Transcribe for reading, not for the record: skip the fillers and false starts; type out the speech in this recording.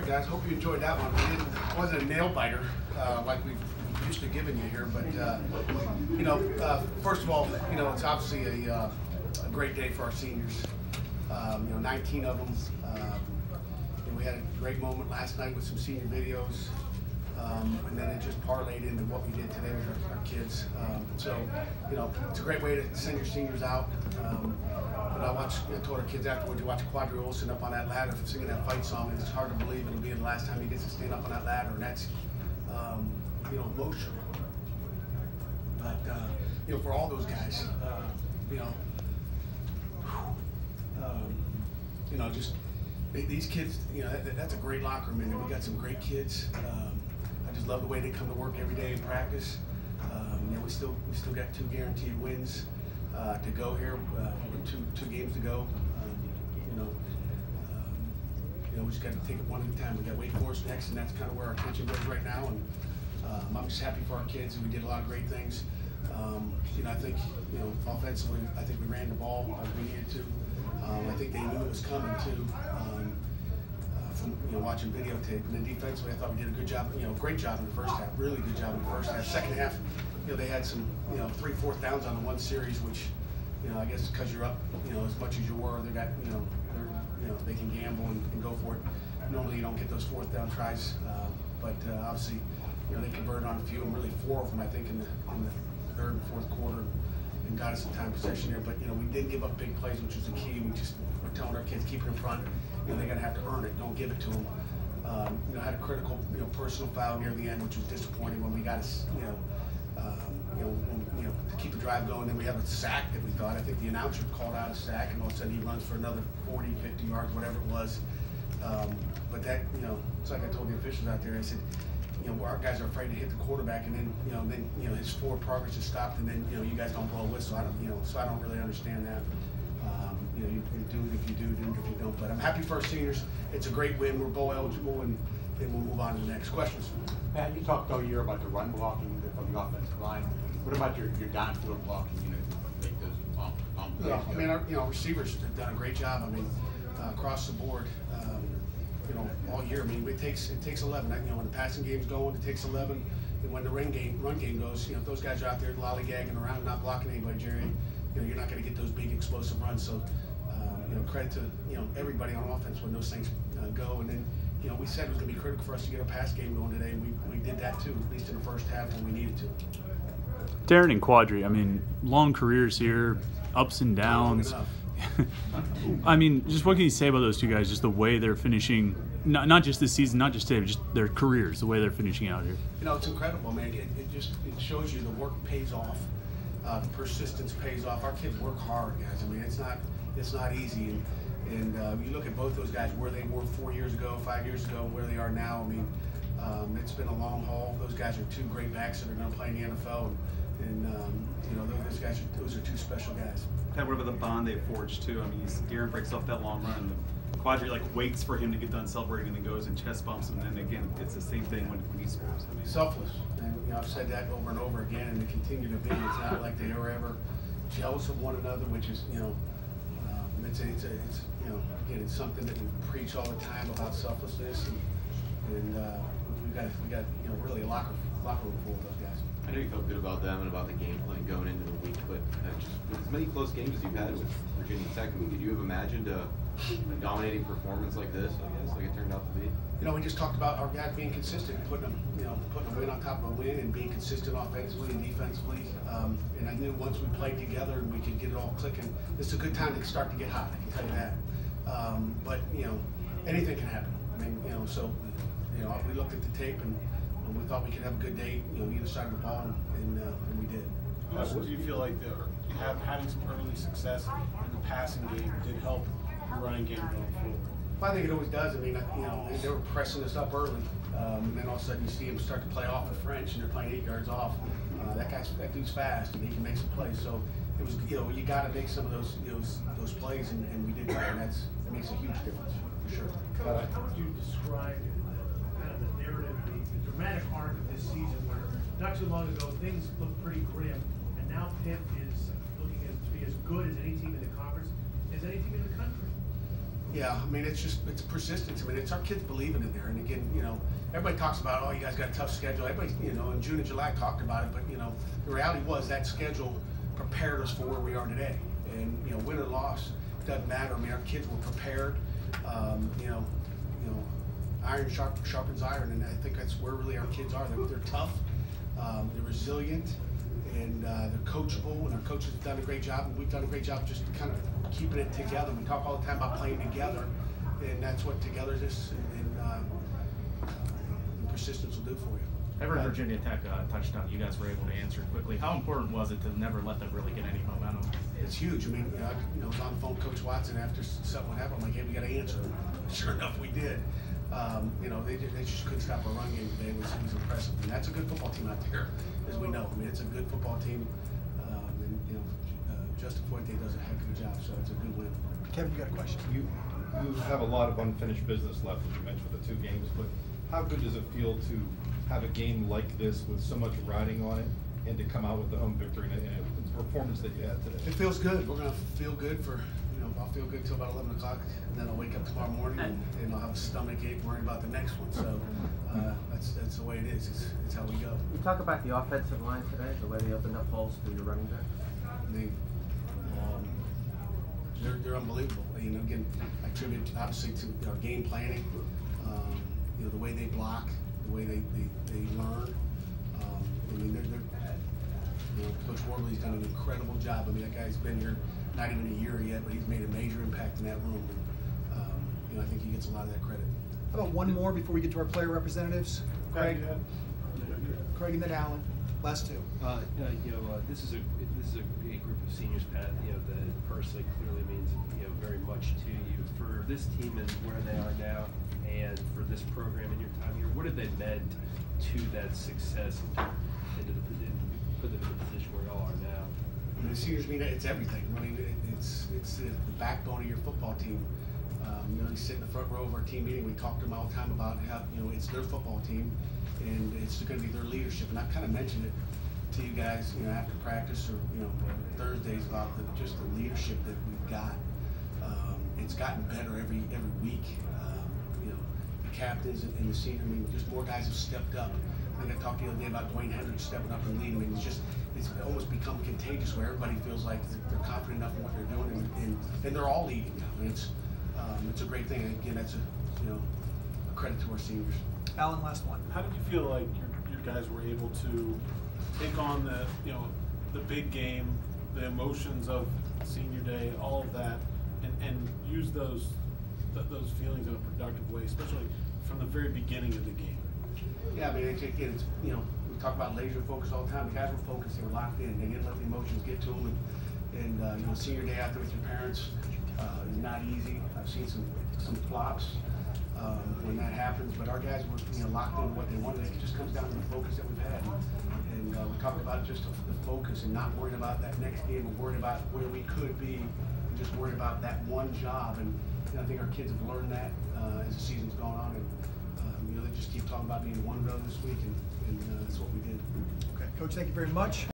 right, guys. Hope you enjoyed that one. It wasn't a nail biter like we've used to giving you here, but first of all, it's obviously a great day for our seniors. 19 of them. We had a great moment last night with some senior videos, and then it just parlayed into what we did today with our kids. So it's a great way to send your seniors out. I told our kids afterwards, you watch Quadri Olson up on that ladder singing that fight song, and it's hard to believe it'll be the last time he gets to stand up on that ladder, and that's emotional. But for all those guys, just these kids, that's a great locker room, and we got some great kids. I just love the way they come to work every day and practice. We still got 2 guaranteed wins to go here, two games to go. We just got to take it one at a time. We got Wake Forest next, and that's kind of where our attention goes right now. And I'm just happy for our kids, and we did a lot of great things. I think, offensively, I think we ran the ball like we needed to. I think they knew it was coming too, from watching videotape. And then defensively, I thought we did a good job, great job in the first half, really good job in the first half. Second half, they had some, 3 4th downs on the one series, which, I guess because you're up, as much as you were, they got, they can gamble and go for it. Normally, you don't get those 4th down tries, but obviously, they converted on a few, and really 4 of them, I think, in the 3rd and 4th quarter, and got us some time possession here. But we didn't give up big plays, which was the key. We're telling our kids, keep it in front. They're gonna have to earn it. Don't give it to them. Had a critical, personal foul near the end, which was disappointing when we got us, to keep the drive going. Then we have a sack that we thought. I think the announcer called out a sack, and all of a sudden he runs for another 40, 50 yards, whatever it was. But that, it's like I told the officials out there. I said, our guys are afraid to hit the quarterback, and then his forward progress is stopped, and then you guys don't blow a whistle. So I don't really understand that. You can do it if you do it if you don't. But I'm happy for our seniors. It's a great win. We're bowl eligible, and we'll move on to the next questions. Pat, you talked all year about the run blocking of the offensive line. What about your downfield blocking? Make those Yeah, I mean, our receivers have done a great job. I mean, across the board. All year. I mean, it takes 11. When the passing game's going, it takes 11. And when the run game goes, if those guys are out there lollygagging around, not blocking anybody, Jerry, you're not going to get those big explosive runs. So, credit to everybody on offense when those things go. And then, we said it was going to be critical for us to get a pass game going today, and we did that too, at least in the first half when we needed to. Darren and Quadri, I mean, long careers here, ups and downs. I mean, just what can you say about those two guys? Just the way they're finishing, not just this season, not just today, but just their careers, the way they're finishing out here. It's incredible, man. It shows you the work pays off, the persistence pays off. Our kids work hard, guys. I mean, it's not easy. And you look at both those guys, where they were 4 years ago, 5 years ago, where they are now. I mean, it's been a long haul. Those guys are 2 great backs that are going to play in the NFL, and those are 2 special guys. Pat, what about the bond they forged too? I mean, Darren breaks off that long run, and the Quadri waits for him to get done celebrating, and then goes and chest bumps him. And then again, it's the same thing when he scores. I mean, selfless, and I've said that over and over again, and they continue to be. It's not like they were ever jealous of one another, which is it's something that we preach all the time about selflessness, and we got really a locker room full of those guys. I know you felt good about them and about the game plan going into the week, but just with as many close games as you've had with Virginia Tech, could you have imagined a dominating performance like this, I guess, like it turned out to be? We just talked about our guys being consistent, putting a win on top of a win, and being consistent offensively and defensively. And I knew once we played together and we could get it all clicking, this is a good time to start to get hot, I can tell you that. But anything can happen. I mean, so we looked at the tape, and we thought we could have a good day, either side of the ball, and we did. Also, do you feel like having some early success in the passing game did help the running game going forward? Well, I think it always does. I mean, they were pressing us up early, and then all of a sudden you see them start to play off the French, and they're playing 8 yards off. That dude's fast, and he can make some plays. So it was, you got to make some of those plays, and we did that, and that makes a huge difference for sure. Coach, how would you describe kind of the narrative, the dramatic arc of this season, where not too long ago things looked pretty grim, and now Pitt is looking to be as good as any team in the conference, as any team in the country? Yeah, I mean, it's persistence. I mean, it's our kids believing in there. And again, everybody talks about, oh, you guys got a tough schedule. Everybody, in June and July talked about it, but the reality was that schedule prepared us for where we are today. And win or loss doesn't matter. I mean, our kids were prepared. Iron sharpens iron, and I think that's where really our kids are. They're tough, they're resilient, and they're coachable. And our coaches have done a great job, and we've done a great job just kind of keeping it together. We talk all the time about playing together, and that's what togetherness and persistence will do for you. Every Virginia Tech touchdown, you guys were able to answer quickly. How important was it to never let them really get any momentum? It's huge. I mean, I was on the phone with Coach Watson after something happened. I'm like, hey, we got to answer. Sure enough, we did. They just couldn't stop a run game today. It was impressive. And that's a good football team out there, as we know. I mean, it's a good football team. Justin Fuente does a heck of a job, so it's a good win. Kevin, you got a question? You have a lot of unfinished business left, as you mentioned, with the 2 games, but how good does it feel to have a game like this with so much riding on it and to come out with the home victory in a performance that you had today? It feels good. We're going to feel good for, I'll feel good until about 11 o'clock, and then I'll wake up tomorrow morning and I'll have a stomach ache worrying about the next one. So that's the way it is. It's how we go. You talk about the offensive line today, the way they opened up holes for your running back. They're unbelievable. Again, I attribute obviously to our game planning, the way they block, the way they learn. I mean, Coach Worley's done an incredible job. I mean, that guy's been here not even a year yet, but he's made a major impact in that room. And, I think he gets a lot of that credit. How about one more before we get to our player representatives? Craig, Craig and then Alan. Last 2. This is a group of seniors, Pat, that personally clearly means very much to you. For this team and where they are now, and for this program in your time here, what have they meant to that success and to put them in the position where y'all are now? I mean, the seniors mean it's everything. I mean, it's the backbone of your football team. They sit in the front row of our team meeting. We talk to them all the time about how it's their football team, and it's going to be their leadership. And I've kind of mentioned it to you guys, after practice or Thursdays about just the leadership that we've got. It's gotten better every week. The captains and the senior. I mean, just more guys have stepped up. I think I talked the other day about Dwayne Hendricks stepping up and leading. I mean, it's almost become contagious where everybody feels like they're confident enough in what they're doing, and they're all leading now. And it's a great thing. And again, that's a credit to our seniors. Alan, last one. How did you feel like your guys were able to take on the big game, the emotions of senior day, all of that, and use those feelings in a productive way, especially from the very beginning of the game? Yeah, I mean, it's we talk about laser focus all the time. The guys were focused; they were locked in. They didn't let the emotions get to them. And senior day out there with your parents is not easy. I've seen some flops when that happens, but our guys were locked in what they wanted. It just comes down to the focus that we've had. And we talked about just the focus and not worrying about that next game, or worrying about where we could be, and just worrying about that one job. And I think our kids have learned that as the season's gone on. And they just keep talking about being one row this week, and that's what we did. Okay, Coach, thank you very much.